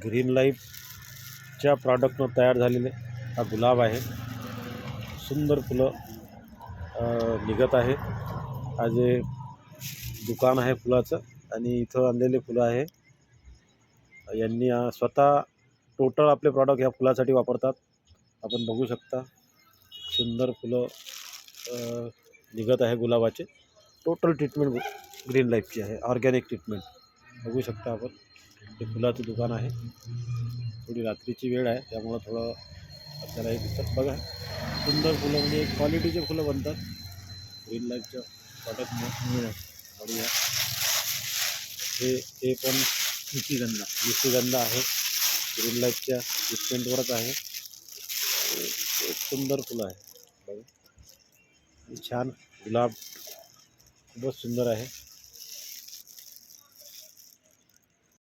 Green लाईफच्या प्रॉडक्टनं तयार झालेले हा गुलाब आहे. सुंदर फुलं निघत आहे. हा जे दुकान आहे फुलाचं आणि इथं आणलेले फुलं आहे. यांनी स्वतः टोटल आपले प्रॉडक्ट ह्या फुलासाठी वापरतात. आपण बघू शकता सुंदर फुलं निघत आहे गुलाबाचे. टोटल ट्रीटमेंट ग्रीन लाईफची आहे, ऑर्गॅनिक ट्रीटमेंट. बघू शकता आपण हे फुलाचं दुकान आहे. थोडी रात्रीची वेळ आहे त्यामुळं थोडं आपल्याला हे दिसतं. बघा सुंदर फुलं म्हणजे क्वालिटीचे फुलं बनतात ग्रीन लाईफच्या प्रॉडक्टमुळे. बढिया. हे पण निशिगंधा आहे, ग्रीन लाईफच्या ट्रीटमेंटवरच आहे. एक सुंदर फुलं आहे बघा. छान गुलाब खूपच सुंदर आहे.